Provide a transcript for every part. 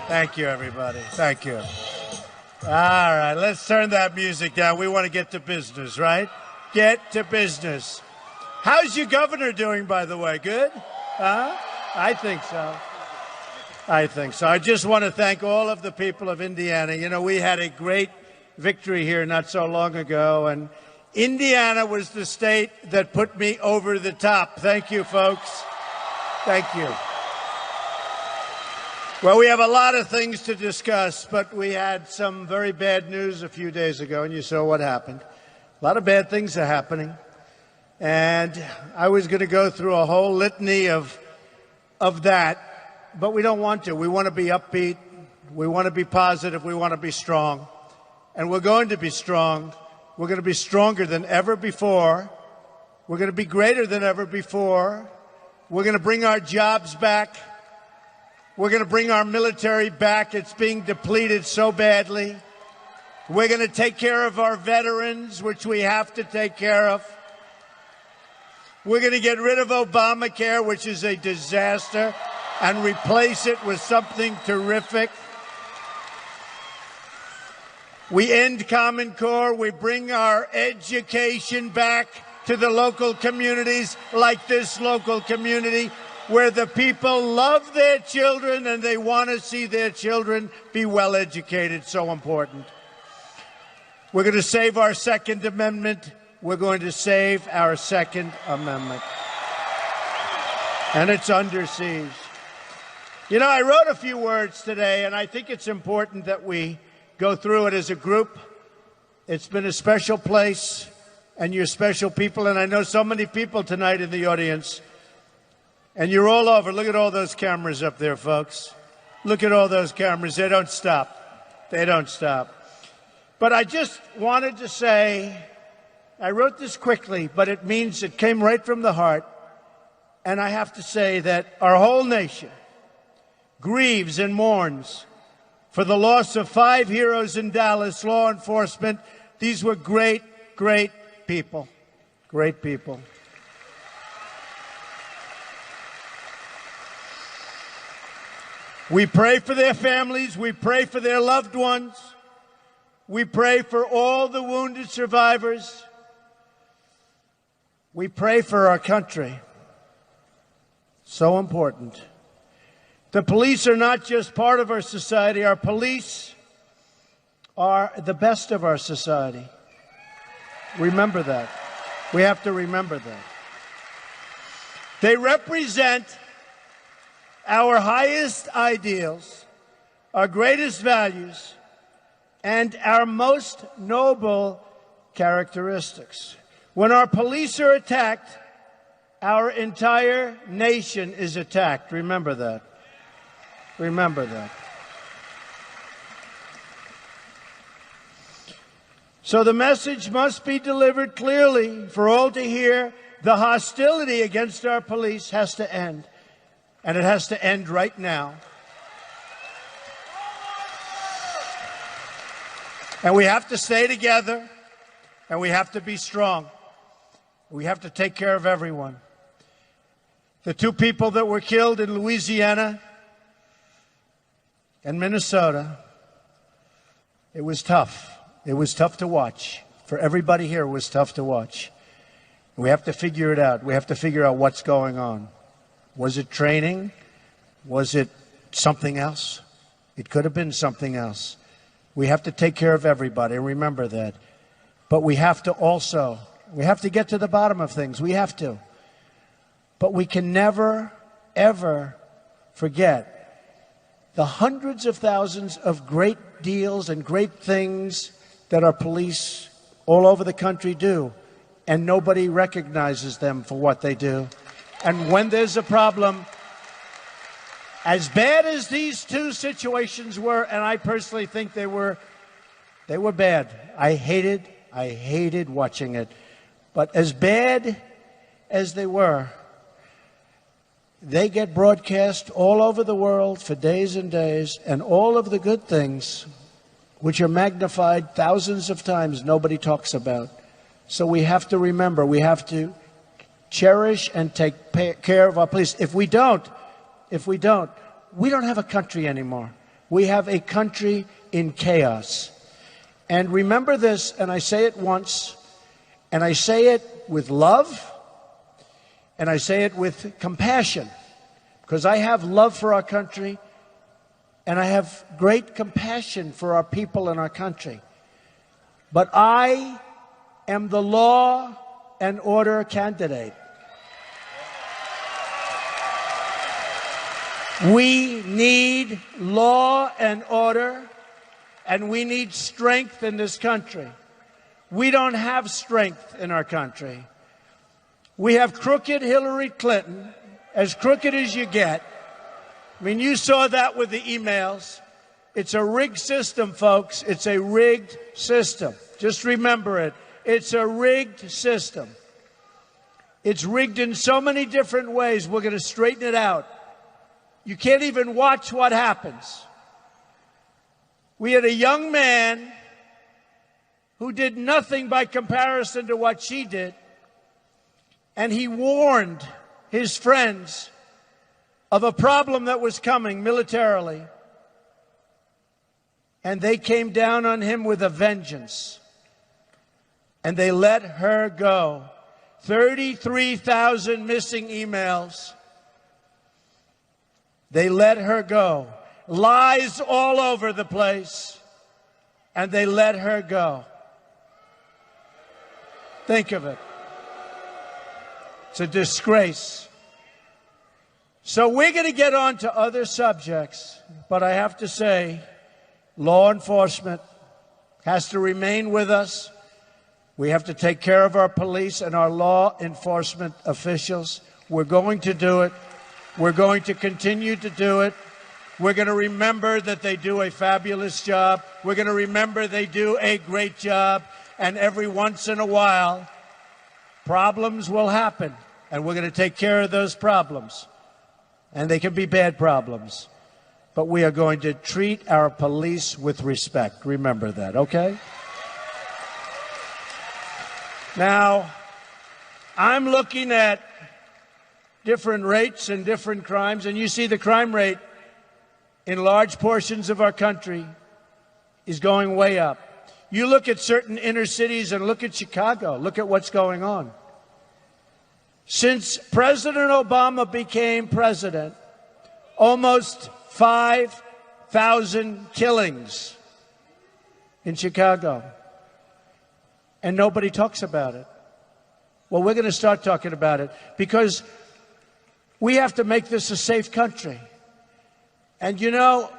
Thank you, everybody. Thank you. All right, let's turn that music down. We want to get to business, right? Get to business. How's your governor doing, by the way? Good? Huh? I think so. I think so. I just want to thank all of the people of Indiana. You know, we had a great victory here not so long ago, and Indiana was the state that put me over the top. Thank you, folks. Thank you. Well, we have a lot of things to discuss, but we had some very bad news a few days ago, and you saw what happened. A lot of bad things are happening. And I was going to go through a whole litany of that, but we don't want to. We want to be upbeat. We want to be positive. We want to be strong. And we're going to be strong. We're going to be stronger than ever before. We're going to be greater than ever before. We're going to bring our jobs back. We're going to bring our military back. It's being depleted so badly. We're going to take care of our veterans, which we have to take care of. We're going to get rid of Obamacare, which is a disaster, and replace it with something terrific. We end Common Core. We bring our education back to the local communities, like this local community, where the people love their children and they want to see their children be well educated. So important. We're going to save our Second Amendment. We're going to save our Second Amendment. And it's under siege. You know, I wrote a few words today, and I think it's important that we go through it as a group. It's been a special place, and you're special people, and I know so many people tonight in the audience. And you're all over. Look at all those cameras up there, folks. Look at all those cameras. They don't stop. They don't stop. But I just wanted to say, I wrote this quickly, but it means it came right from the heart. And I have to say that our whole nation grieves and mourns for the loss of 5 heroes in Dallas, law enforcement. These were great, great people. Great people. We pray for their families. We pray for their loved ones. We pray for all the wounded survivors. We pray for our country. So important. The police are not just part of our society. Our police are the best of our society. Remember that. We have to remember that. They represent our highest ideals, our greatest values, and our most noble characteristics. When our police are attacked, our entire nation is attacked. Remember that. Remember that. So the message must be delivered clearly for all to hear. The hostility against our police has to end. And it has to end right now. And we have to stay together, and we have to be strong. We have to take care of everyone. The 2 people that were killed in Louisiana and Minnesota, it was tough. It was tough to watch. For everybody here, it was tough to watch. We have to figure it out. We have to figure out what's going on. Was it training? Was it something else? It could have been something else. We have to take care of everybody. Remember that. But we have to get to the bottom of things. We have to. But we can never, ever forget the hundreds of thousands of great deals and great things that our police all over the country do. And nobody recognizes them for what they do. And when there's a problem, as bad as these 2 situations were, and I personally think they were bad. I hated watching it. But as bad as they were, they get broadcast all over the world for days and days, and all of the good things, which are magnified thousands of times, nobody talks about. So we have to remember, we have to cherish and take care of our police. If we don't, we don't have a country anymore. We have a country in chaos. And remember this, and I say it once, and I say it with love, and I say it with compassion, because I have love for our country, and I have great compassion for our people in our country. But I am the law and order candidate. We need law and order, and we need strength in this country. We don't have strength in our country. We have crooked Hillary Clinton, as crooked as you get. I mean, you saw that with the emails. It's a rigged system, folks. It's a rigged system. Just remember it. It's a rigged system. It's rigged in so many different ways. We're going to straighten it out. You can't even watch what happens. We had a young man who did nothing by comparison to what she did, and he warned his friends of a problem that was coming militarily, and they came down on him with a vengeance, and they let her go. 33,000 missing emails. They let her go. Lies all over the place, and they let her go. Think of it. It's a disgrace. So we're going to get on to other subjects, but I have to say, law enforcement has to remain with us. We have to take care of our police and our law enforcement officials. We're going to do it. We're going to continue to do it. We're going to remember that they do a fabulous job. We're going to remember they do a great job. And every once in a while, problems will happen. And we're going to take care of those problems. And they can be bad problems. But we are going to treat our police with respect. Remember that, okay? Now, I'm looking at different rates and different crimes, and you see the crime rate in large portions of our country is going way up. You look at certain inner cities and look at Chicago. Look at what's going on. Since President Obama became president, almost 5,000 killings in Chicago. And nobody talks about it. Well, we're going to start talking about it because we have to make this a safe country. And, you know,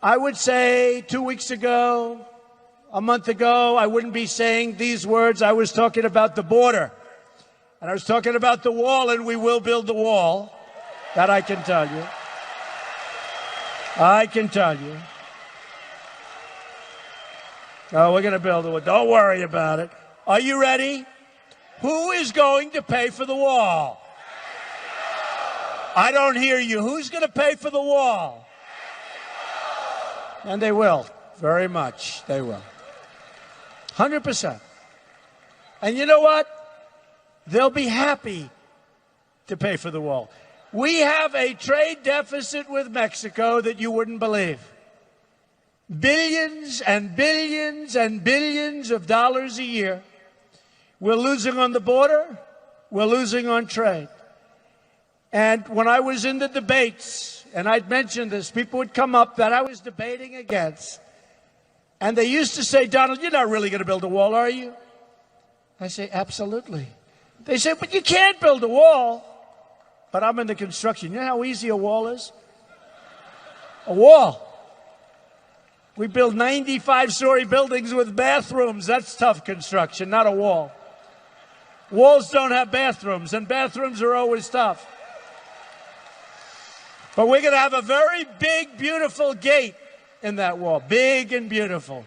I would say 2 weeks ago, a month ago, I wouldn't be saying these words. I was talking about the border. And I was talking about the wall, and we will build the wall. That I can tell you. I can tell you. Oh, we're going to build the wall. Don't worry about it. Are you ready? Who is going to pay for the wall? I don't hear you. Who's going to pay for the wall? And they will. Very much. They will. 100%. And you know what? They'll be happy to pay for the wall. We have a trade deficit with Mexico that you wouldn't believe. Billions and billions and billions of dollars a year. We're losing on the border. We're losing on trade. And when I was in the debates, and I'd mentioned this, people would come up that I was debating against. And they used to say, Donald, you're not really going to build a wall, are you? I say, absolutely. They say, but you can't build a wall. But I'm in the construction. You know how easy a wall is? A wall. We build 95-story buildings with bathrooms. That's tough construction, not a wall. Walls don't have bathrooms, and bathrooms are always tough. But we're going to have a very big, beautiful gate in that wall. Big and beautiful.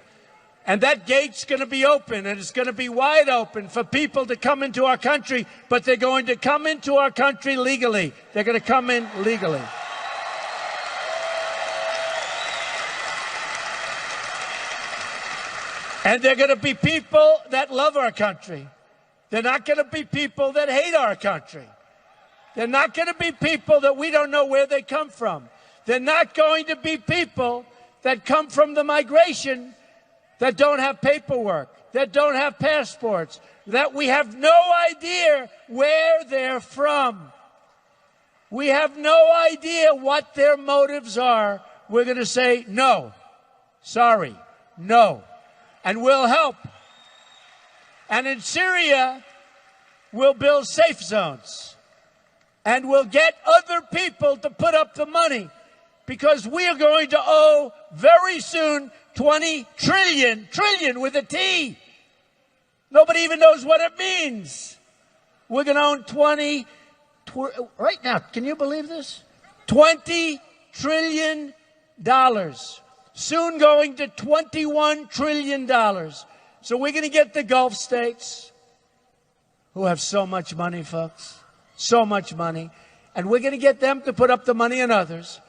And that gate's going to be open, and it's going to be wide open for people to come into our country, but they're going to come into our country legally. They're going to come in legally. And they're going to be people that love our country. They're not going to be people that hate our country. They're not going to be people that we don't know where they come from. They're not going to be people that come from the migration that don't have paperwork, that don't have passports, that we have no idea where they're from. We have no idea what their motives are. We're going to say, no, sorry, no, and we'll help. And in Syria, we'll build safe zones, and we'll get other people to put up the money, because we are going to owe very soon 20 trillion with a T. Nobody even knows what it means. We're going to own right now, can you believe this? $20 trillion. Soon going to $21 trillion. So we're going to get the Gulf states, who have so much money, folks, so much money, and we're going to get them to put up the money and others.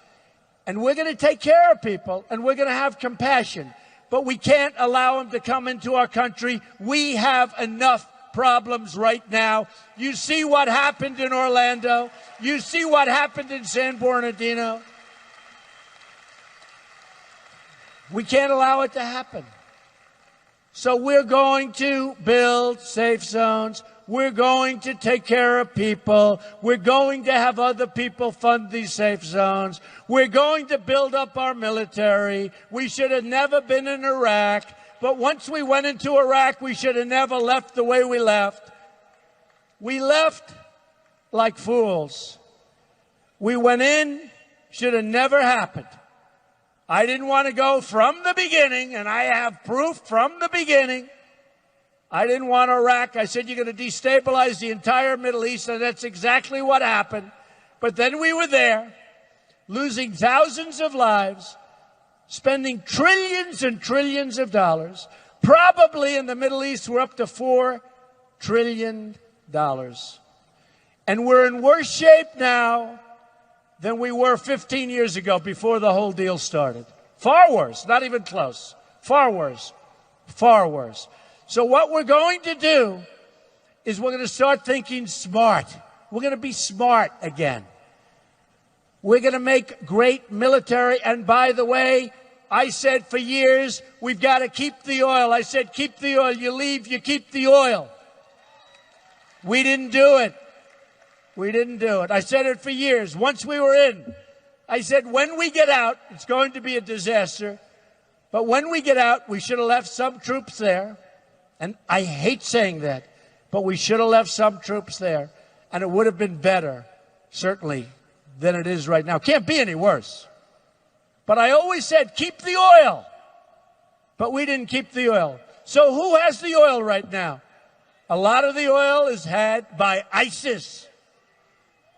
And we're going to take care of people, and we're going to have compassion. But we can't allow them to come into our country. We have enough problems right now. You see what happened in Orlando. You see what happened in San Bernardino. We can't allow it to happen. So we're going to build safe zones. We're going to take care of people. We're going to have other people fund these safe zones. We're going to build up our military. We should have never been in Iraq. But once we went into Iraq, we should have never left the way we left. We left like fools. We went in, should have never happened. I didn't want to go from the beginning, and I have proof from the beginning. I didn't want Iraq. I said, you're going to destabilize the entire Middle East, and that's exactly what happened. But then we were there, losing thousands of lives, spending trillions and trillions of dollars. Probably in the Middle East, we're up to $4 trillion. And we're in worse shape now than we were 15 years ago before the whole deal started. Far worse, not even close. Far worse, far worse. So what we're going to do is we're going to start thinking smart. We're going to be smart again. We're going to make great military. And by the way, I said for years, we've got to keep the oil. I said, keep the oil. You leave, you keep the oil. We didn't do it. We didn't do it. I said it for years. Once we were in, I said, when we get out, it's going to be a disaster. But when we get out, we should have left some troops there. And I hate saying that, but we should have left some troops there. And it would have been better, certainly, than it is right now. Can't be any worse. But I always said, keep the oil. But we didn't keep the oil. So who has the oil right now? A lot of the oil is had by ISIS.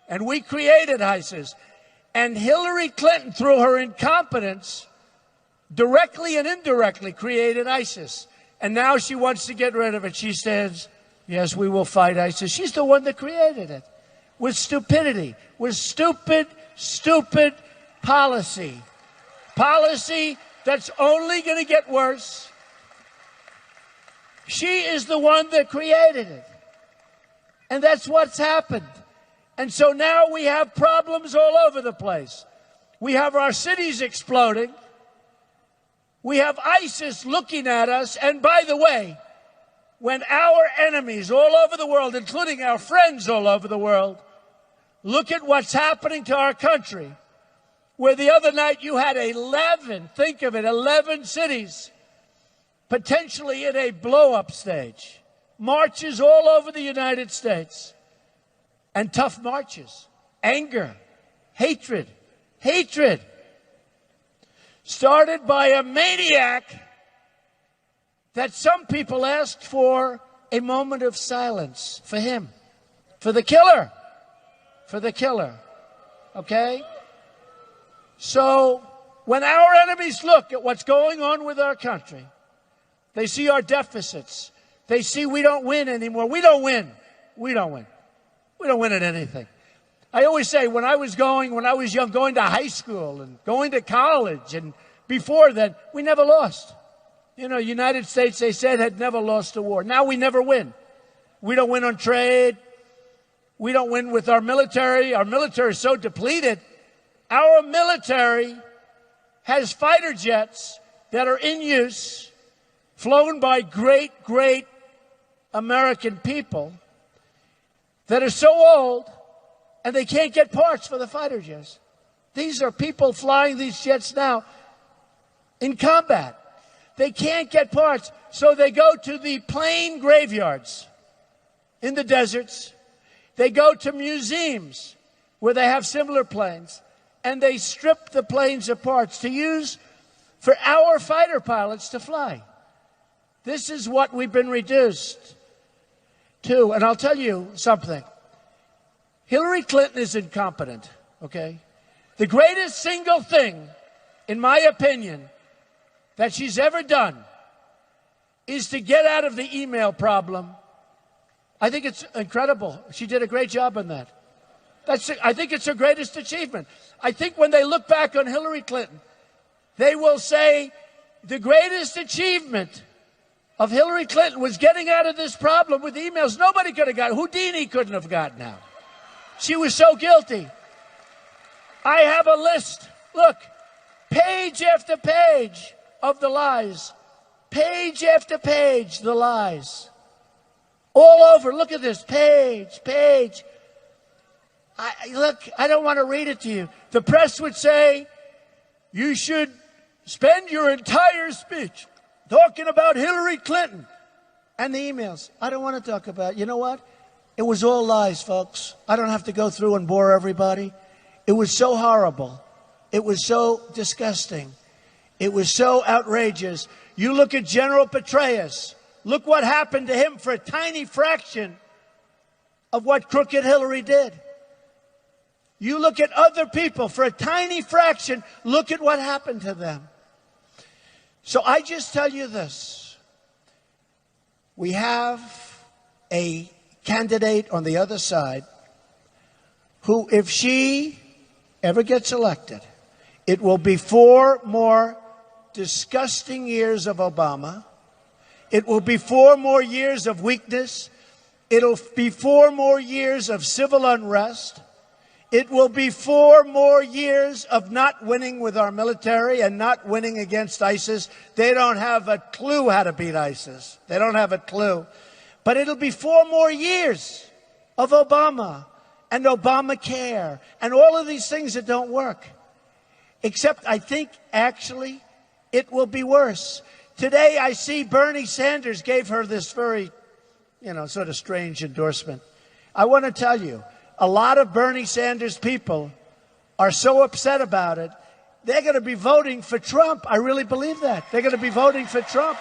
And we created ISIS. And Hillary Clinton, through her incompetence, directly and indirectly created ISIS. And now she wants to get rid of it. She says, yes, we will fight ISIS. She's the one that created it. With stupidity. With stupid policy. Policy that's only going to get worse. She is the one that created it. And that's what's happened. And so now we have problems all over the place. We have our cities exploding. We have ISIS looking at us. And by the way, when our enemies all over the world, including our friends all over the world, look at what's happening to our country, where the other night you had 11, think of it, 11 cities potentially in a blow-up stage. Marches all over the United States. And tough marches. Anger. Hatred. Hatred. Started by a maniac that some people asked for a moment of silence for him. For the killer. For the killer. Okay? So, when our enemies look at what's going on with our country, they see our deficits. They see we don't win anymore. We don't win. We don't win. We don't win at anything. I always say when I was young, going to high school and going to college, and before then, we never lost. You know, United States, they said, had never lost a war. Now we never win. We don't win on trade. We don't win with our military. Our military is so depleted. Our military has fighter jets that are in use, flown by great American people that are so old and they can't get parts for the fighter jets. These are people flying these jets now in combat. They can't get parts, so they go to the plane graveyards in the deserts. They go to museums where they have similar planes, and they strip the planes of parts to use for our fighter pilots to fly. This is what we've been reduced to. And I'll tell you something. Hillary Clinton is incompetent, okay? The greatest single thing, in my opinion, that she's ever done is to get out of the email problem. I think it's incredible. She did a great job on that. I think it's her greatest achievement. I think when they look back on Hillary Clinton, they will say the greatest achievement of Hillary Clinton was getting out of this problem with emails. Nobody could have gotten. Houdini couldn't have gotten out. She was so guilty. I have a list. Look, page after page of the lies. Page after page, the lies. All over. Look at this. Page. Look, I don't want to read it to you. The press would say, you should spend your entire speech talking about Hillary Clinton and the emails. I don't want to talk about it. You know what? It was all lies, folks. I don't have to go through and bore everybody. It was so horrible. It was so disgusting. It was so outrageous. You look at General Petraeus. Look what happened to him for a tiny fraction of what crooked Hillary did. You look at other people for a tiny fraction. Look at what happened to them. So I just tell you this. We have a candidate on the other side who, if she ever gets elected, it will be 4 more disgusting years of Obama. It will be 4 more years of weakness. It'll be 4 more years of civil unrest. It will be 4 more years of not winning with our military and not winning against ISIS. They don't have a clue how to beat ISIS. They don't have a clue. But it'll be 4 more years of Obama and Obamacare and all of these things that don't work. Except I think actually it will be worse. Today I see Bernie Sanders gave her this very, sort of strange endorsement. I want to tell you, a lot of Bernie Sanders people are so upset about it, they're going to be voting for Trump. I really believe that. They're going to be voting for Trump.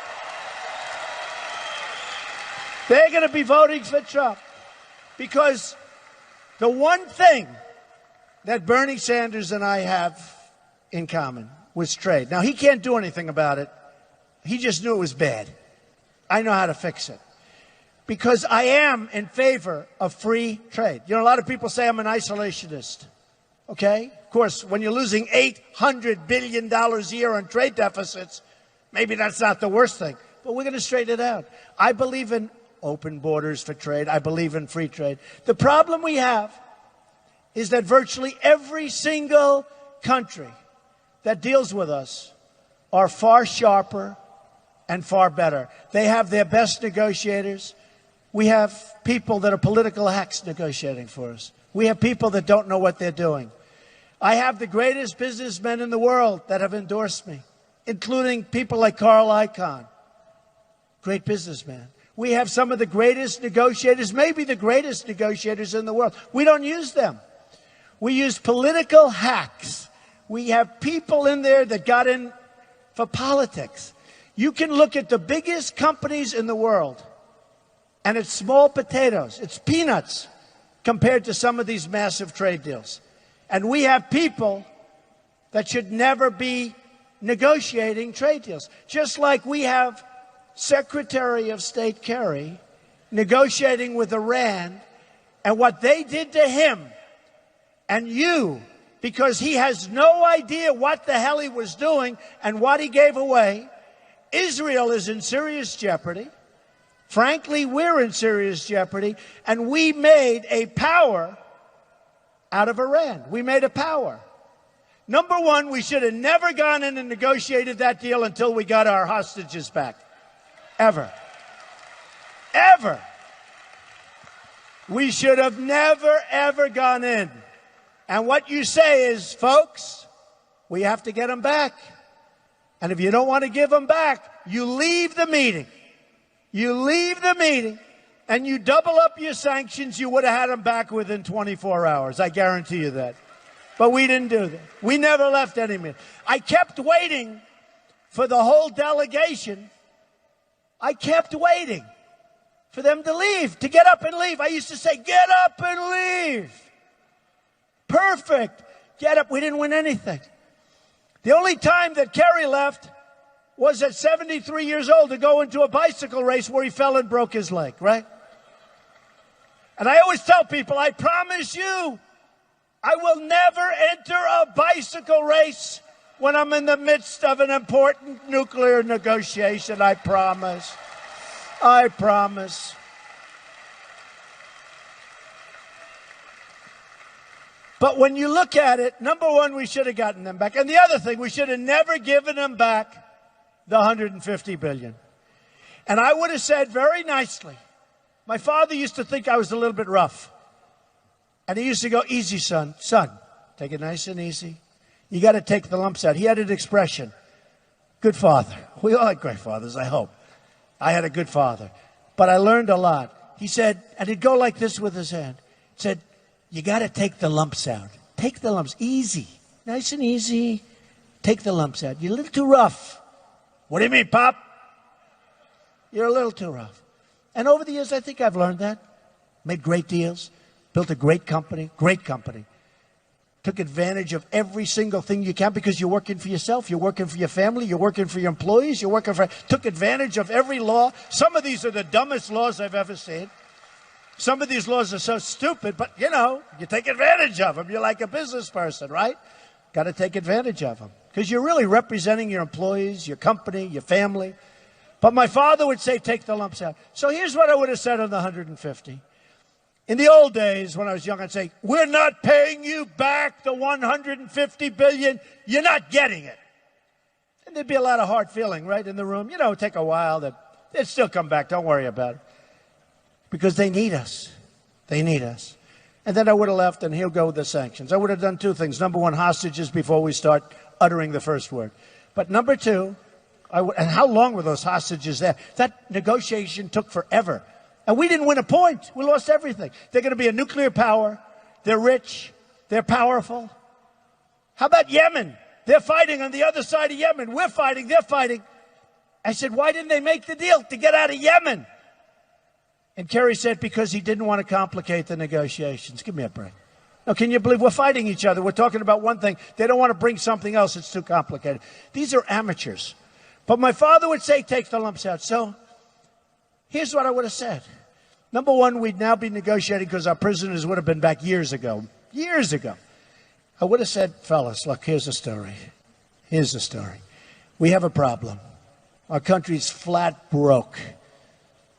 They're going to be voting for Trump. Because the one thing that Bernie Sanders and I have in common was trade. Now, he can't do anything about it. He just knew it was bad. I know how to fix it. Because I am in favor of free trade. A lot of people say I'm an isolationist. Okay? Of course, when you're losing $800 billion a year on trade deficits, maybe that's not the worst thing. But we're going to straighten it out. I believe in open borders for trade. I believe in free trade. The problem we have is that virtually every single country that deals with us are far sharper and far better. They have their best negotiators. We have people that are political hacks negotiating for us. We have people that don't know what they're doing. I have the greatest businessmen in the world that have endorsed me, including people like Carl Icahn, great businessman. We have some of the greatest negotiators, maybe the greatest negotiators in the world. We don't use them. We use political hacks. We have people in there that got in for politics. You can look at the biggest companies in the world, and it's small potatoes. It's peanuts compared to some of these massive trade deals. And we have people that should never be negotiating trade deals. Just like we have Secretary of State Kerry negotiating with Iran, and what they did to him and you, because he has no idea what the hell he was doing and what he gave away. Israel is in serious jeopardy. Frankly, we're in serious jeopardy, and we made a power out of Iran. We made a power. Number one, we should have never gone in and negotiated that deal until we got our hostages back. Ever. Ever. We should have never, ever gone in. And what you say is, folks, we have to get them back. And if you don't want to give them back, you leave the meeting. You leave the meeting and you double up your sanctions. You would have had them back within 24 hours. I guarantee you that. But we didn't do that. We never left any meeting. I kept waiting for the whole delegation. I kept waiting for them to leave, to get up and leave. I used to say, get up and leave. Perfect. Get up. We didn't win anything. The only time that Kerry left was at 73 years old to go into a bicycle race where he fell and broke his leg, right? And I always tell people, I promise you, I will never enter a bicycle race when I'm in the midst of an important nuclear negotiation. I promise. I promise. But when you look at it, number one, we should have gotten them back. And the other thing, we should have never given them back the $150 billion. And I would have said very nicely, my father used to think I was a little bit rough. And he used to go, easy, son. Son, take it nice and easy. You got to take the lumps out. He had an expression, good father. We all had great fathers, I hope. I had a good father. But I learned a lot. He said, and he'd go like this with his hand. He said, you got to take the lumps out. Take the lumps. Easy. Nice and easy. Take the lumps out. You're a little too rough. What do you mean, Pop? You're a little too rough. And over the years, I think I've learned that. Made great deals. Built a great company. Great company. Took advantage of every single thing you can because you're working for yourself. You're working for your family. You're working for your employees. You're working for... Took advantage of every law. Some of these are the dumbest laws I've ever seen. Some of these laws are so stupid, but, you know, you take advantage of them. You're like a business person, right? Got to take advantage of them because you're really representing your employees, your company, your family. But my father would say, take the lumps out. So here's what I would have said on the 150. In the old days, when I was young, I'd say, we're not paying you back the $150 billion. You're not getting it. And there'd be a lot of hard feeling, right, in the room. You know, it'd take a while. They'd still come back. Don't worry about it. Because they need us. They need us. And then I would have left, and he'll go with the sanctions. I would have done two things. Number one, hostages before we start uttering the first word. But number two, and how long were those hostages there? That negotiation took forever. And we didn't win a point. We lost everything. They're going to be a nuclear power. They're rich. They're powerful. How about Yemen? They're fighting on the other side of Yemen. We're fighting. They're fighting. I said, why didn't they make the deal to get out of Yemen? And Kerry said, because he didn't want to complicate the negotiations. Give me a break. Now, can you believe we're fighting each other? We're talking about one thing. They don't want to bring something else. It's too complicated. These are amateurs. But my father would say, take the lumps out. So here's what I would have said. Number one, we'd now be negotiating because our prisoners would have been back years ago. Years ago. I would have said, fellas, look, here's the story. Here's the story. We have a problem. Our country's flat broke.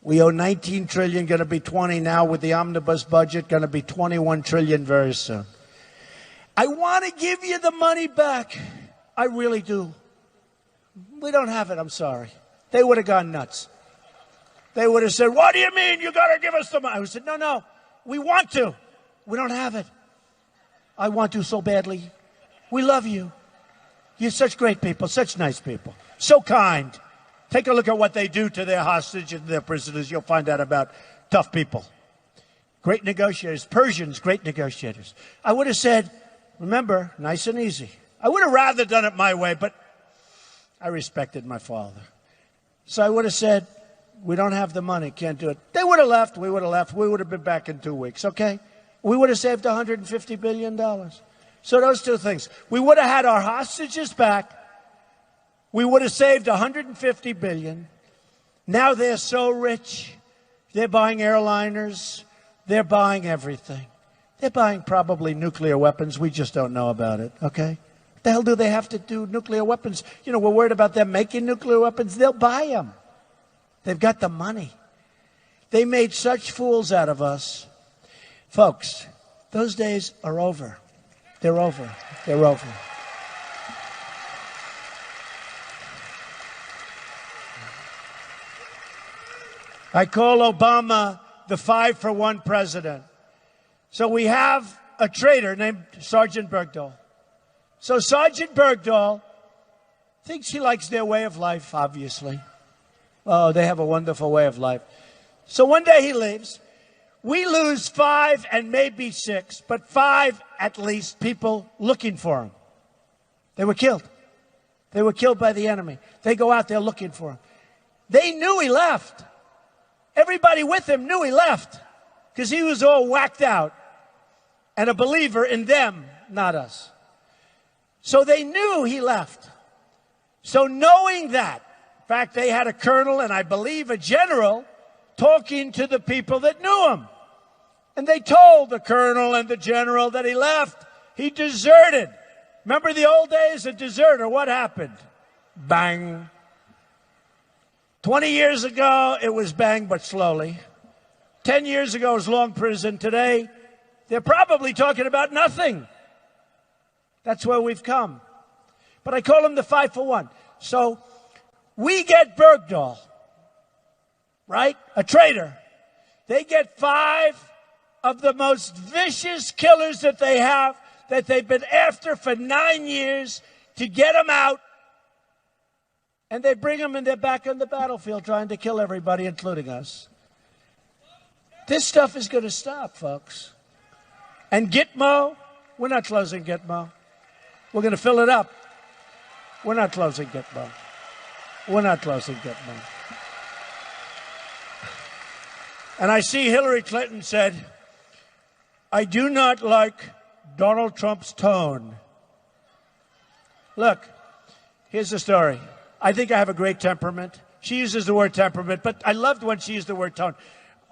We owe $19 trillion, going to be 20 now with the omnibus budget, going to be $21 trillion very soon. I want to give you the money back. I really do. We don't have it, I'm sorry. They would have gone nuts. They would have said, what do you mean you got to give us the money? I said, no, we want to. We don't have it. I want to so badly. We love you. You're such great people, such nice people, so kind. Take a look at what they do to their hostages and their prisoners. You'll find out about tough people. Great negotiators. Persians, great negotiators. I would have said, remember, nice and easy. I would have rather done it my way, but I respected my father. So I would have said, we don't have the money, can't do it. They would have left, we would have left. We would have been back in 2 weeks, okay? We would have saved $150 billion. So those two things. We would have had our hostages back. We would have saved $150 billion. Now they're so rich. They're buying airliners. They're buying everything. They're buying probably nuclear weapons. We just don't know about it, okay? What the hell do they have to do nuclear weapons? You know, we're worried about them making nuclear weapons. They'll buy them. They've got the money. They made such fools out of us. Folks, those days are over. They're over. They're over. I call Obama the 5-for-1 president. So we have a traitor named Sergeant Bergdahl. So Sergeant Bergdahl thinks he likes their way of life, obviously. Oh, they have a wonderful way of life. So one day he leaves. We lose 5 and maybe 6, but 5 at least people looking for him. They were killed. They were killed by the enemy. They go out there looking for him. They knew he left. Everybody with him knew he left because he was all whacked out and a believer in them, not us. So they knew he left. So knowing that, in fact, they had a colonel and I believe a general talking to the people that knew him. And they told the colonel and the general that he left. He deserted. Remember the old days, a deserter, what happened? Bang. 20 years ago, it was bang, but slowly. 10 years ago, it was long prison. Today, they're probably talking about nothing. That's where we've come. But I call him the 5-for-1. So we get Bergdahl, right? A traitor. They get 5 of the most vicious killers that they have, that they've been after for 9 years, to get them out. And they bring them and they're back on the battlefield trying to kill everybody, including us. This stuff is going to stop, folks. And Gitmo, we're not closing Gitmo. We're going to fill it up. We're not closing Gitmo. We're not closing Gitmo. And I see Hillary Clinton said, I do not like Donald Trump's tone. Look, here's the story. I think I have a great temperament. She uses the word temperament, but I loved when she used the word tone.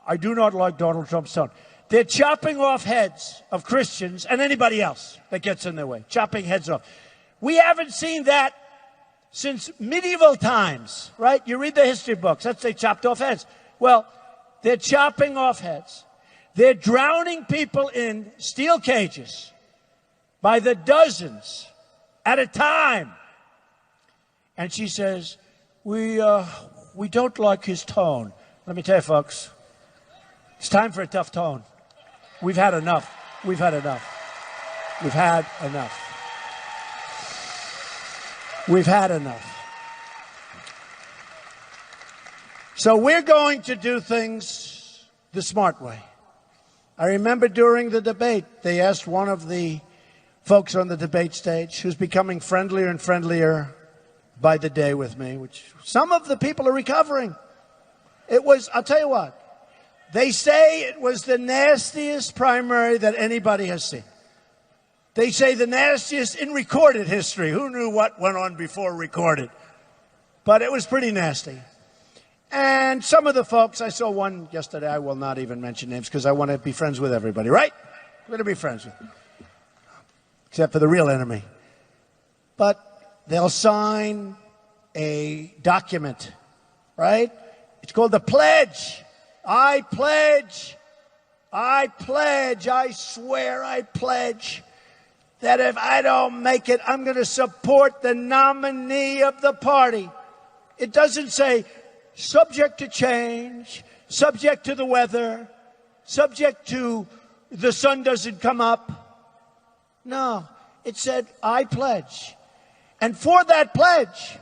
I do not like Donald Trump's tone. They're chopping off heads of Christians and anybody else that gets in their way. Chopping heads off. We haven't seen that since medieval times, right? You read the history books. That's they chopped off heads. Well, they're chopping off heads. They're drowning people in steel cages by the dozens at a time. And she says, we don't like his tone. Let me tell you, folks, it's time for a tough tone. We've had enough. We've had enough. We've had enough. We've had enough. So we're going to do things the smart way. I remember during the debate, they asked one of the folks on the debate stage, who's becoming friendlier and friendlier by the day with me, which some of the people are recovering. It was, I'll tell you what, they say it was the nastiest primary that anybody has seen. They say the nastiest in recorded history. Who knew what went on before recorded? But it was pretty nasty. And some of the folks, I saw one yesterday, I will not even mention names because I want to be friends with everybody, right? I'm going to be friends with, except for the real enemy. But they'll sign a document, right? It's called the pledge. I pledge, I swear I pledge that if I don't make it, I'm going to support the nominee of the party. It doesn't say subject to change, subject to the weather, subject to the sun doesn't come up. No, it said, I pledge. And for that pledge,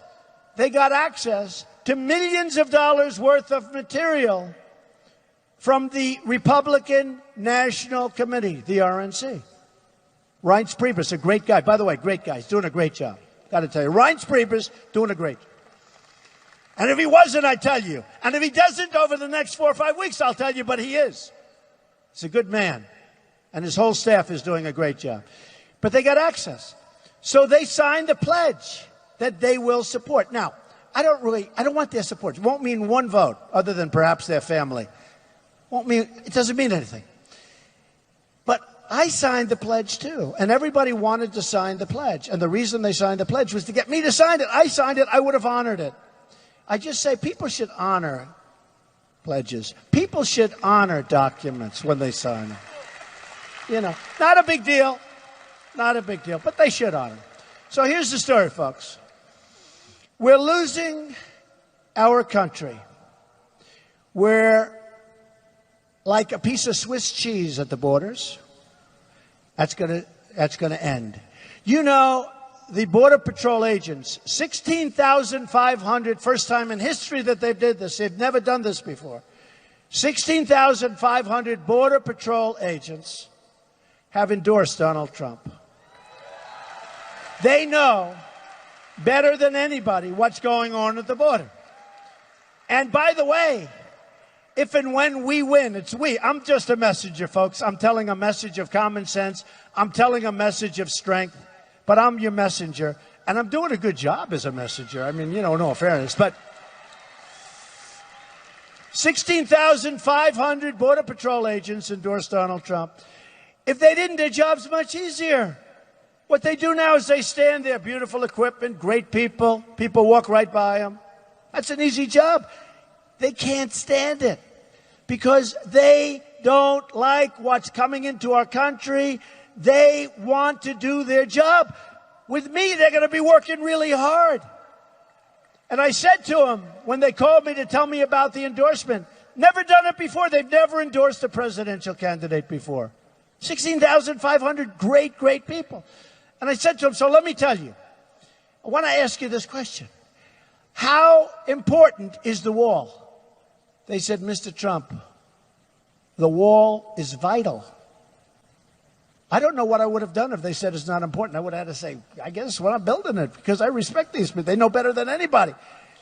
they got access to millions of dollars worth of material from the Republican National Committee, the RNC. Reince Priebus, a great guy. By the way, great guy. He's doing a great job. Got to tell you. Reince Priebus, doing a great job. And if he wasn't, I tell you. And if he doesn't over the next 4 or 5 weeks, I'll tell you, but he is. He's a good man. And his whole staff is doing a great job. But they got access. So they signed a pledge that they will support. Now, I don't want their support. It won't mean one vote, other than perhaps their family. It doesn't mean anything. But I signed the pledge too. And everybody wanted to sign the pledge. And the reason they signed the pledge was to get me to sign it. I signed it. I would have honored it. I just say people should honor pledges. People should honor documents when they sign them. You know, not a big deal. Not a big deal, but they should honor them. So here's the story, folks. We're losing our country. We're like a piece of Swiss cheese at the borders. That's going to end. You know, the Border Patrol agents, 16,500, first time in history that they did this. They've never done this before. 16,500 Border Patrol agents have endorsed Donald Trump. They know better than anybody what's going on at the border. And by the way, if and when we win, it's we. I'm just a messenger, folks. I'm telling a message of common sense. I'm telling a message of strength. But I'm your messenger. And I'm doing a good job as a messenger. I mean, you know, in all fairness. But 16,500 Border Patrol agents endorsed Donald Trump. If they didn't, their job's much easier. What they do now is they stand there, beautiful equipment, great people. People walk right by them. That's an easy job. They can't stand it because they don't like what's coming into our country. They want to do their job. With me, they're going to be working really hard. And I said to them when they called me to tell me about the endorsement, never done it before. They've never endorsed a presidential candidate before. 16,500 great, great people. And I said to them, so let me tell you, I want to ask you this question. How important is the wall? They said, Mr. Trump, the wall is vital. I don't know what I would have done if they said it's not important. I would have had to say, I guess we're not building it because I respect these people. They know better than anybody.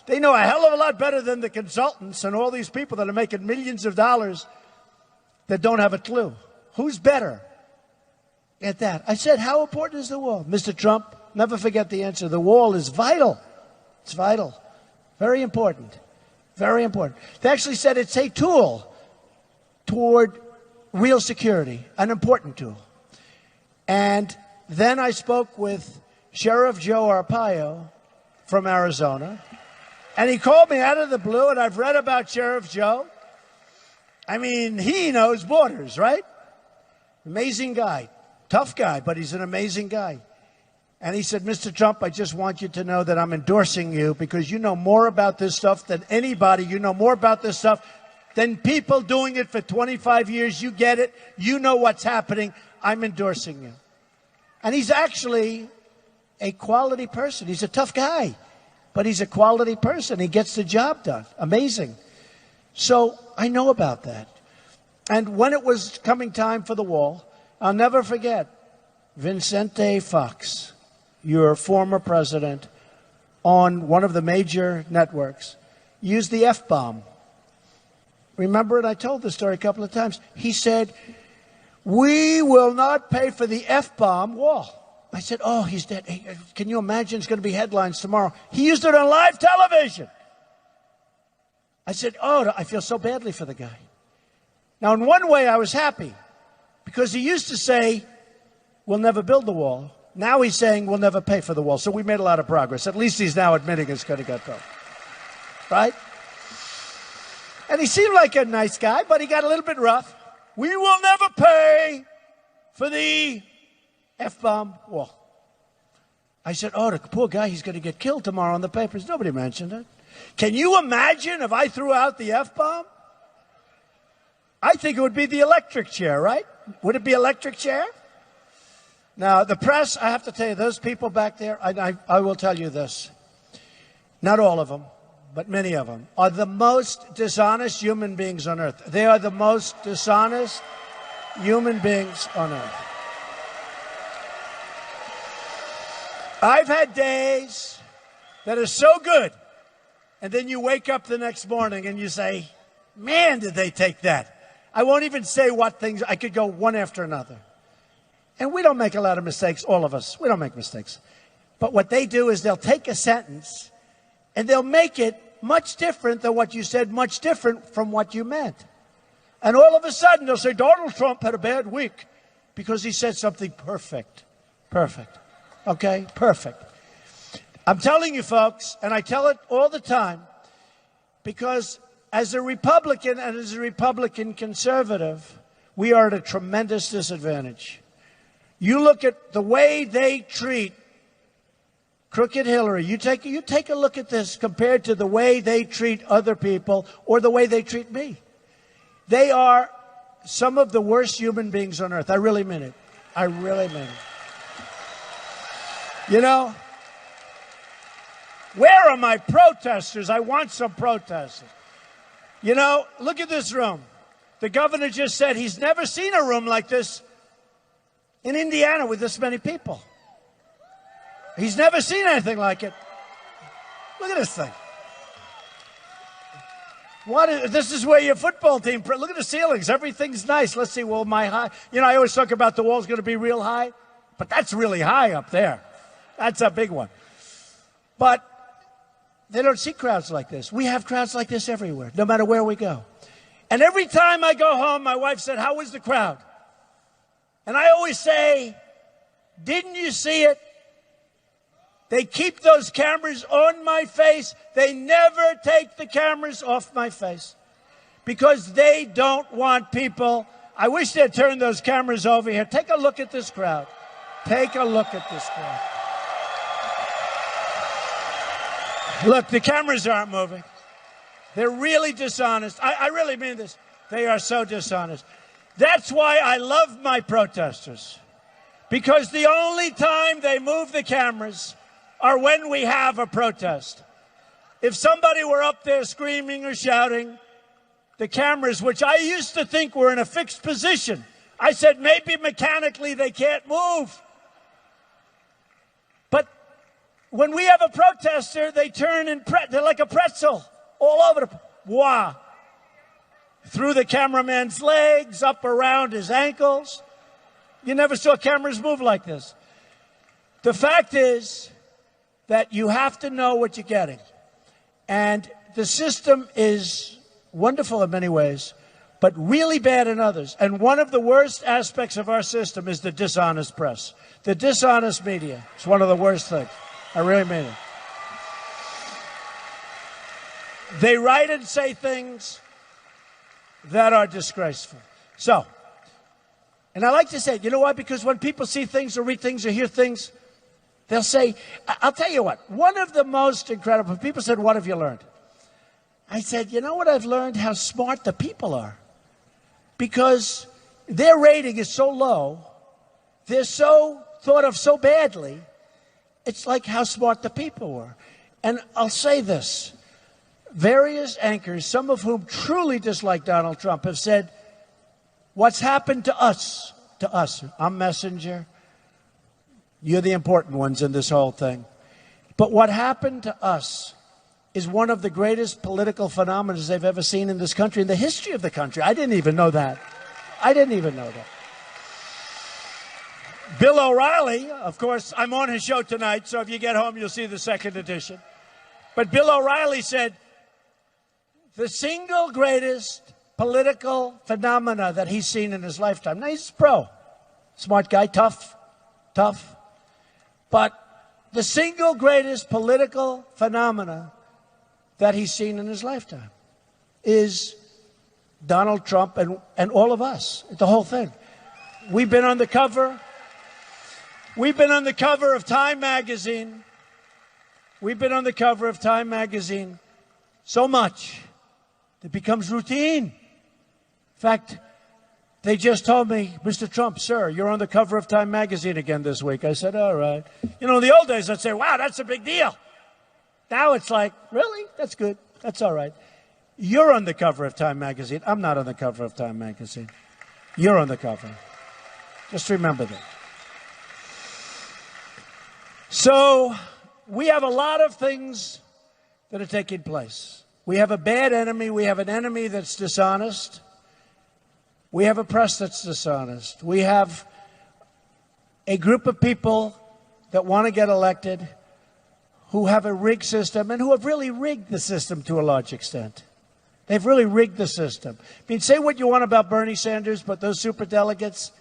They know a hell of a lot better than the consultants and all these people that are making millions of dollars that don't have a clue. Who's better at that? I said, how important is the wall? Mr. Trump, never forget the answer. The wall is vital. It's vital. Very important. Very important. They actually said it's a tool toward real security, an important tool. And then I spoke with Sheriff Joe Arpaio from Arizona, and he called me out of the blue, and I've read about Sheriff Joe. I mean, he knows borders, right? Amazing guy. Tough guy, but he's an amazing guy. And he said, Mr. Trump, I just want you to know that I'm endorsing you because you know more about this stuff than anybody. You know more about this stuff than people doing it for 25 years. You get it. You know what's happening. I'm endorsing you. And he's actually a quality person. He's a tough guy, but he's a quality person. He gets the job done. Amazing. So I know about that. And when it was coming time for the wall, I'll never forget Vicente Fox, your former president, on one of the major networks, used the F-bomb. Remember it? I told the story a couple of times. He said, we will not pay for the F-bomb wall. I said, oh, he's dead. Hey, can you imagine? It's going to be headlines tomorrow. He used it on live television. I said, oh, I feel so badly for the guy. Now, in one way, I was happy because he used to say, we'll never build the wall. Now he's saying we'll never pay for the wall. So we made a lot of progress. At least he's now admitting it's going to get built. Right? And he seemed like a nice guy, but he got a little bit rough. We will never pay for the F-bomb wall. I said, oh, the poor guy, he's going to get killed tomorrow in the papers. Nobody mentioned it. Can you imagine if I threw out the F-bomb? I think it would be the electric chair, right? Would it be electric chair? Now, the press, I have to tell you, those people back there, I will tell you this. Not all of them, but many of them, are the most dishonest human beings on earth. They are the most dishonest human beings on earth. I've had days that are so good, and then you wake up the next morning and you say, man, did they take that? I won't even say what things. I could go one after another. And we don't make a lot of mistakes, all of us. We don't make mistakes. But what they do is they'll take a sentence and they'll make it much different than what you said, much different from what you meant. And all of a sudden they'll say, Donald Trump had a bad week because he said something perfect. Perfect. Okay? Perfect. I'm telling you, folks, and I tell it all the time, because as a Republican and as a Republican conservative, we are at a tremendous disadvantage. You look at the way they treat Crooked Hillary, you take a look at this compared to the way they treat other people or the way they treat me. They are some of the worst human beings on earth. I really mean it. I really mean it. You know, where are my protesters? I want some protesters. You know, look at this room. The governor just said he's never seen a room like this in Indiana with this many people. He's never seen anything like it. Look at this thing. This is where your football team, look at the ceilings. Everything's nice. Let's see, well, my high, you know, I always talk about the wall's going to be real high, but that's really high up there. That's a big one. But they don't see crowds like this. We have crowds like this everywhere, no matter where we go. And every time I go home, my wife said, how was the crowd? And I always say, didn't you see it? They keep those cameras on my face. They never take the cameras off my face because they don't want people. I wish they'd turn those cameras over here. Take a look at this crowd. Take a look at this crowd. Look, the cameras aren't moving. They're really dishonest. I really mean this. They are so dishonest. That's why I love my protesters, because the only time they move the cameras are when we have a protest. If somebody were up there screaming or shouting, the cameras, which I used to think were in a fixed position, I said maybe mechanically they can't move. But when we have a protester, they turn and they're like a pretzel all over the wow. Through the cameraman's legs, up around his ankles. You never saw cameras move like this. The fact is that you have to know what you're getting. And the system is wonderful in many ways, but really bad in others. And one of the worst aspects of our system is the dishonest press, the dishonest media. It's one of the worst things. I really mean it. They write and say things that are disgraceful. So, and I like to say, you know why? Because when people see things or read things or hear things, they'll say, I'll tell you what, one of the most incredible, people said, what have you learned? I said, you know what I've learned? How smart the people are. Because their rating is so low, they're so thought of so badly, it's like how smart the people were. And I'll say this, various anchors, some of whom truly dislike Donald Trump, have said, what's happened to us, I'm messenger, you're the important ones in this whole thing. But what happened to us is one of the greatest political phenomena they've ever seen in this country, in the history of the country. I didn't even know that. I didn't even know that. Bill O'Reilly, of course, I'm on his show tonight, so if you get home, you'll see the second edition. But Bill O'Reilly said, the single greatest political phenomena that he's seen in his lifetime. Now, he's a pro, smart guy, tough. But the single greatest political phenomena that he's seen in his lifetime is Donald Trump and all of us, the whole thing. We've been on the cover. We've been on the cover of Time magazine. We've been on the cover of Time magazine so much it becomes routine. In fact, they just told me, Mr. Trump, sir, you're on the cover of Time magazine again this week. I said, all right. You know, in the old days, I'd say, wow, that's a big deal. Now it's like, really? That's good. That's all right. You're on the cover of Time magazine. I'm not on the cover of Time magazine. You're on the cover. Just remember that. So we have a lot of things that are taking place. We have a bad enemy. We have an enemy that's dishonest. We have a press that's dishonest. We have a group of people that want to get elected who have a rigged system and who have really rigged the system to a large extent. They've really rigged the system. I mean, say what you want about Bernie Sanders, but those superdelegates,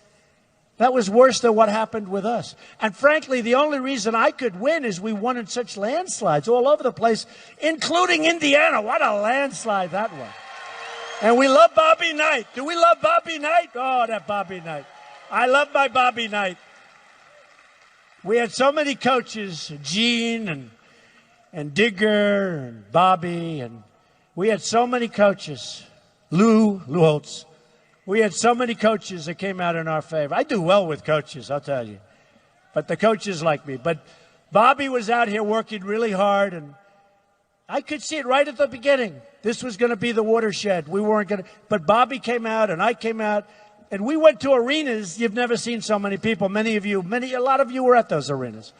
that was worse than what happened with us. And frankly, the only reason I could win is we won in such landslides all over the place, including Indiana. What a landslide that was. And we love Bobby Knight. Do we love Bobby Knight? Oh, that Bobby Knight. I love my Bobby Knight. We had so many coaches, Gene and Digger and Bobby, and we had so many coaches, Lou Holtz. We had so many coaches that came out in our favor. I do well with coaches, I'll tell you. But the coaches like me. But Bobby was out here working really hard, and I could see it right at the beginning. This was going to be the watershed. We weren't going to. But Bobby came out, and I came out, and we went to arenas. You've never seen so many people. A lot of you were at those arenas.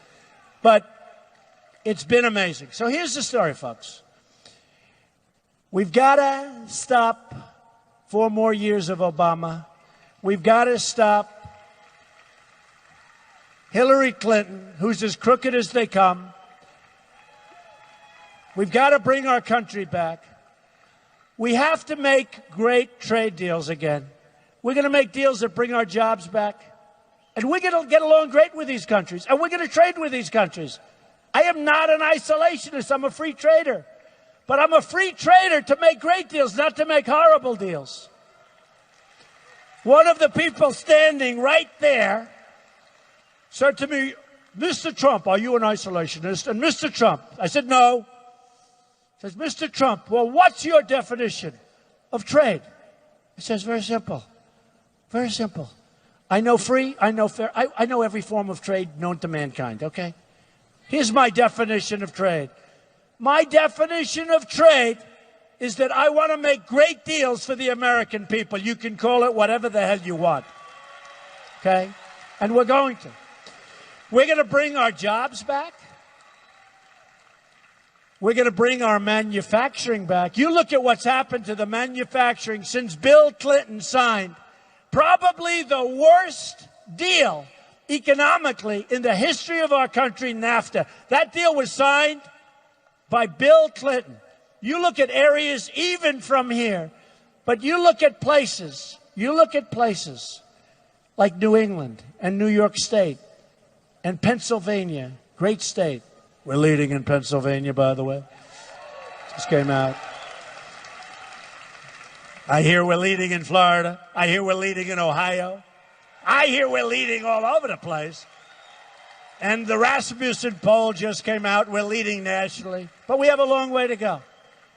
But it's been amazing. So here's the story, folks. We've got to stop 4 more years of Obama. We've got to stop Hillary Clinton, who's as crooked as they come. We've got to bring our country back. We have to make great trade deals again. We're going to make deals that bring our jobs back. And we're going to get along great with these countries. And we're going to trade with these countries. I am not an isolationist. I'm a free trader. But I'm a free trader to make great deals, not to make horrible deals. One of the people standing right there said to me, Mr. Trump, are you an isolationist? And Mr. Trump, I said, no. He says, Mr. Trump, well, what's your definition of trade? He says, very simple. Very simple. I know free, I know fair. I know every form of trade known to mankind, okay? Here's my definition of trade. My definition of trade is that I want to make great deals for the American people. You can call it whatever the hell you want, okay? And we're going to. We're going to bring our jobs back. We're going to bring our manufacturing back. You look at what's happened to the manufacturing since Bill Clinton signed probably the worst deal economically in the history of our country, NAFTA. That deal was signed by Bill Clinton. You look at areas even from here, but you look at places like New England and New York State and Pennsylvania, great state. We're leading in Pennsylvania, by the way. Just came out. I hear we're leading in Florida. I hear we're leading in Ohio. I hear we're leading all over the place. And the Rasmussen poll just came out. We're leading nationally. But we have a long way to go.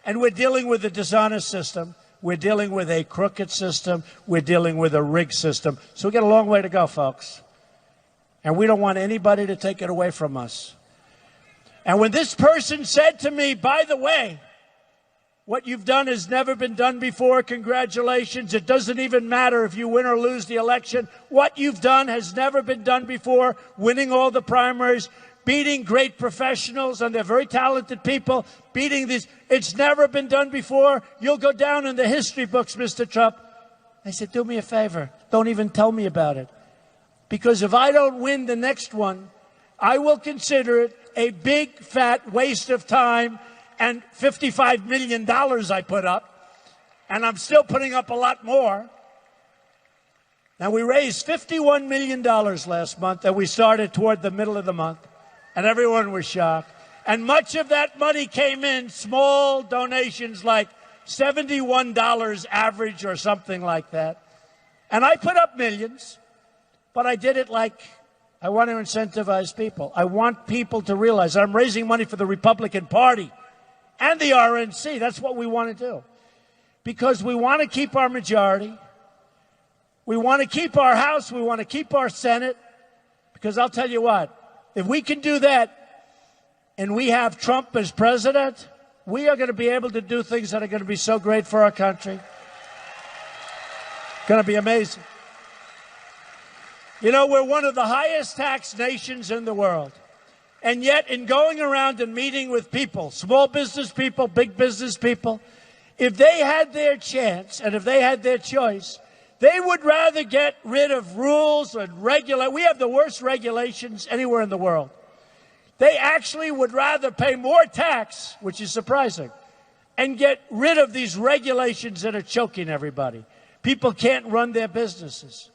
And we're dealing with a dishonest system. We're dealing with a crooked system. We're dealing with a rigged system. So we got a long way to go, folks. And we don't want anybody to take it away from us. And when this person said to me, by the way, what you've done has never been done before. Congratulations. It doesn't even matter if you win or lose the election. What you've done has never been done before. Winning all the primaries, beating great professionals, and they're very talented people, beating these. It's never been done before. You'll go down in the history books, Mr. Trump. I said, do me a favor. Don't even tell me about it. Because if I don't win the next one, I will consider it a big, fat waste of time and $55 million I put up, and I'm still putting up a lot more. Now, we raised $51 million last month, and we started toward the middle of the month, and everyone was shocked. And much of that money came in small donations, like $71 average or something like that. And I put up millions, but I did it like I want to incentivize people. I want people to realize I'm raising money for the Republican Party and the RNC. That's what we want to do. Because we want to keep our majority. We want to keep our House. We want to keep our Senate. Because I'll tell you what, if we can do that and we have Trump as president, we are going to be able to do things that are going to be so great for our country. Going to be amazing. You know, we're one of the highest taxed nations in the world. And yet, in going around and meeting with people, small business people, big business people, if they had their chance and if they had their choice, they would rather get rid of rules and regulate. We have the worst regulations anywhere in the world. They actually would rather pay more tax, which is surprising, and get rid of these regulations that are choking everybody. People can't run their businesses.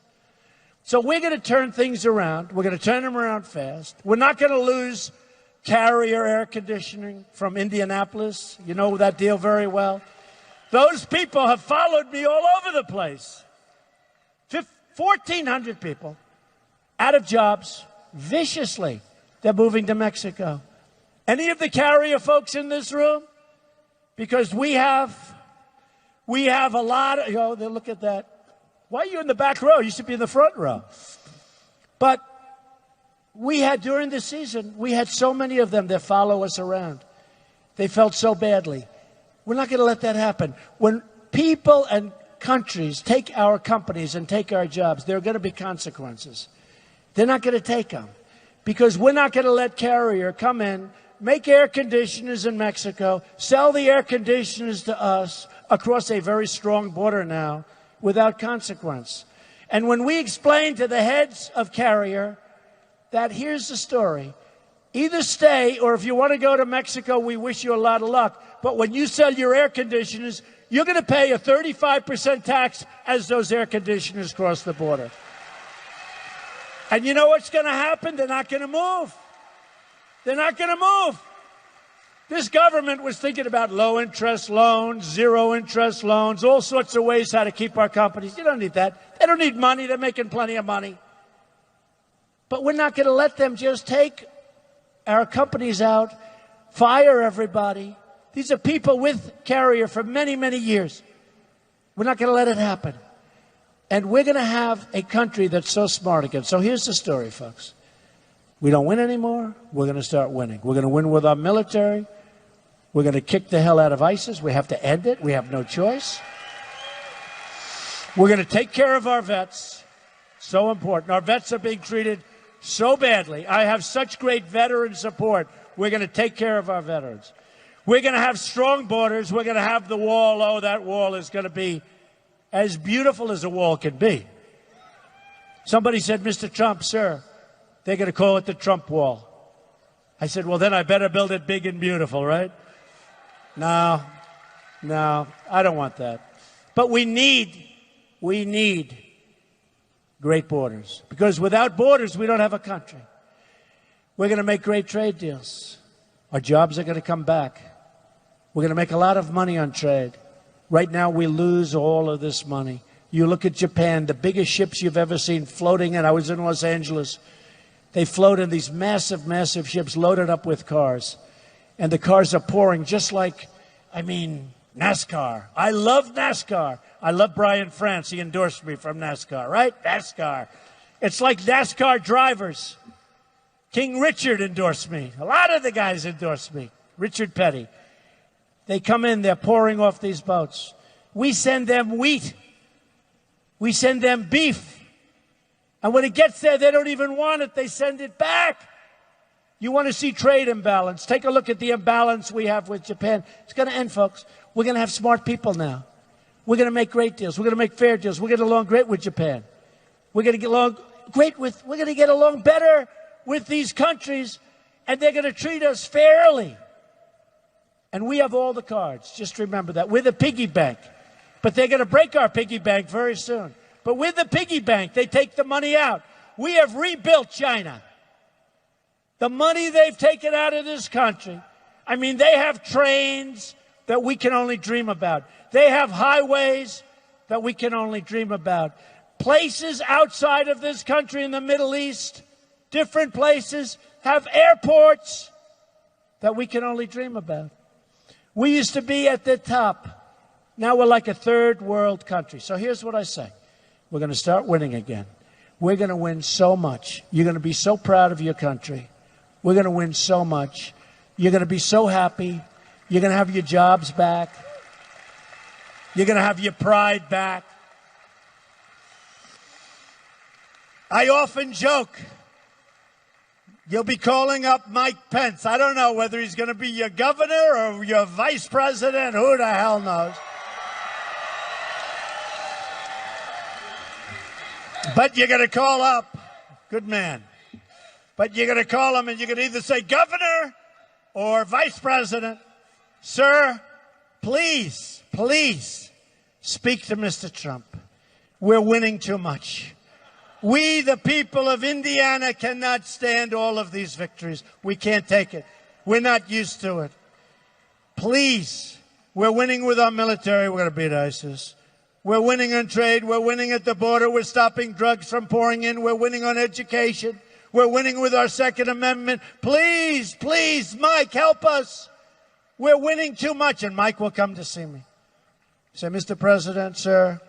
So we're going to turn things around. We're going to turn them around fast. We're not going to lose Carrier air conditioning from Indianapolis. You know that deal very well. Those people have followed me all over the place. 1,400 people out of jobs, viciously. They're moving to Mexico. Any of the carrier folks in this room? Because we have a lot of, look at that. Why are you in the back row? You should be in the front row. But we had, during the season, we had so many of them that follow us around. They felt so badly. We're not going to let that happen. When people and countries take our companies and take our jobs, there are going to be consequences. They're not going to take them because we're not going to let Carrier come in, make air conditioners in Mexico, sell the air conditioners to us across a very strong border now without consequence. And when we explain to the heads of Carrier that here's the story, either stay or if you want to go to Mexico, we wish you a lot of luck. But when you sell your air conditioners, you're going to pay a 35% tax as those air conditioners cross the border. And you know what's going to happen? They're not going to move. They're not going to move. This government was thinking about low-interest loans, zero-interest loans, all sorts of ways how to keep our companies. You don't need that. They don't need money. They're making plenty of money. But we're not going to let them just take our companies out, fire everybody. These are people with Carrier for many, many years. We're not going to let it happen. And we're going to have a country that's so smart again. So here's the story, folks. We don't win anymore. We're going to start winning. We're going to win with our military. We're going to kick the hell out of ISIS. We have to end it. We have no choice. We're going to take care of our vets. So important. Our vets are being treated so badly. I have such great veteran support. We're going to take care of our veterans. We're going to have strong borders. We're going to have the wall. Oh, that wall is going to be as beautiful as a wall can be. Somebody said, Mr. Trump, sir, they're going to call it the Trump wall. I said, well, then I better build it big and beautiful, right? No, I don't want that. But we need great borders. Because without borders, we don't have a country. We're going to make great trade deals. Our jobs are going to come back. We're going to make a lot of money on trade. Right now, we lose all of this money. You look at Japan, the biggest ships you've ever seen floating in. I was in Los Angeles. They float in these massive, massive ships loaded up with cars. And the cars are pouring just like, NASCAR. I love NASCAR. I love Brian France. He endorsed me from NASCAR, right? NASCAR. It's like NASCAR drivers. King Richard endorsed me. A lot of the guys endorsed me. Richard Petty. They come in, they're pouring off these boats. We send them wheat. We send them beef. And when it gets there, they don't even want it. They send it back. You want to see trade imbalance. Take a look at the imbalance we have with Japan. It's going to end, folks. We're going to have smart people now. We're going to make great deals. We're going to make fair deals. We're going to get along great with Japan. We're going to get along we're going to get along better with these countries, and they're going to treat us fairly. And we have all the cards. Just remember that. We're the piggy bank. But they're going to break our piggy bank very soon. But with the piggy bank, they take the money out. We have rebuilt China. The money they've taken out of this country. They have trains that we can only dream about. They have highways that we can only dream about. Places outside of this country in the Middle East, different places, have airports that we can only dream about. We used to be at the top. Now we're like a third world country. So here's what I say. We're going to start winning again. We're going to win so much. You're going to be so proud of your country. We're going to win so much. You're going to be so happy. You're going to have your jobs back. You're going to have your pride back. I often joke, you'll be calling up Mike Pence. I don't know whether he's going to be your governor or your vice president. Who the hell knows? But you're going to call up, good man, but you're going to call him and you're going to either say governor or vice president. Sir, please speak to Mr. Trump. We're winning too much. We, the people of Indiana, cannot stand all of these victories. We can't take it. We're not used to it. Please, we're winning with our military. We're going to beat ISIS. We're winning on trade. We're winning at the border. We're stopping drugs from pouring in. We're winning on education. We're winning with our Second Amendment. Please, please, Mike, help us. We're winning too much. And Mike will come to see me. Say, Mr. President, sir,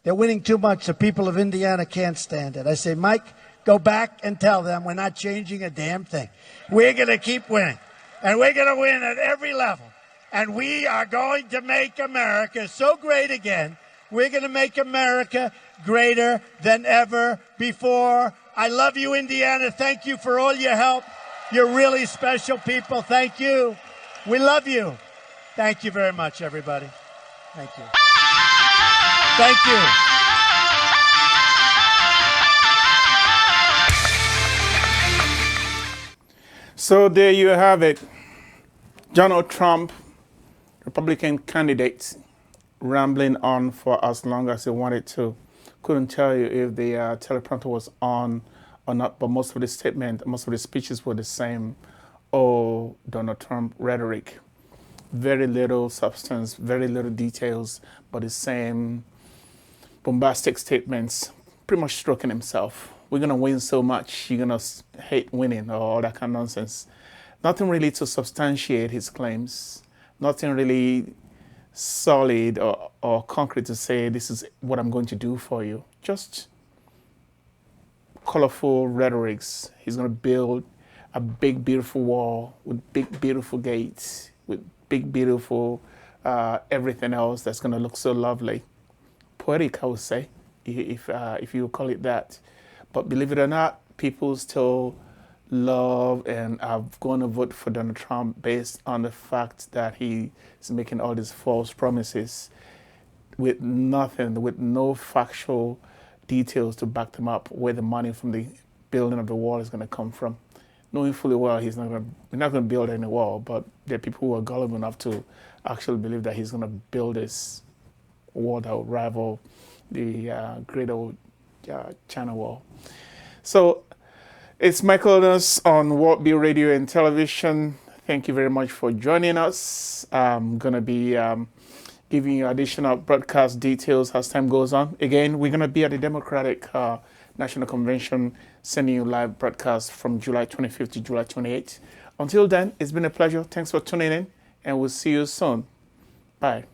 they're winning too much. The people of Indiana can't stand it. I say, Mike, go back and tell them we're not changing a damn thing. We're going to keep winning. And we're going to win at every level. And we are going to make America so great again. We're going to make America greater than ever before. I love you, Indiana. Thank you for all your help. You're really special people. Thank you. We love you. Thank you very much, everybody. Thank you. Thank you. So there you have it. Donald Trump, Republican candidate, rambling on for as long as he wanted to. Couldn't tell you if the teleprompter was on or not, but most of the statement, most of the speeches were the same. Oh, Donald Trump rhetoric. Very little substance, very little details, but the same bombastic statements, pretty much stroking himself. We're going to win so much, you're going to hate winning, or all that kind of nonsense. Nothing really to substantiate his claims. Nothing really solid or concrete to say, this is what I'm going to do for you. Just colorful rhetorics. He's going to build a big, beautiful wall with big, beautiful gates, with big, beautiful everything else that's going to look so lovely. Poetic, I would say, if you call it that. But believe it or not, people still love and are going to vote for Donald Trump based on the fact that he is making all these false promises with nothing, with no factual details to back them up, where the money from the building of the wall is going to come from. Knowing fully well we're not going to build any wall, but there are people who are gullible enough to actually believe that he's going to build this wall that will rival the Great Old China Wall. So it's Michael Ness on World View Radio and Television. Thank you very much for joining us. I'm going to be giving you additional broadcast details as time goes on. Again, we're going to be at the Democratic National Convention, sending you live broadcast from July 25th to July 28th. Until then, it's been a pleasure. Thanks for tuning in, and we'll see you soon. Bye.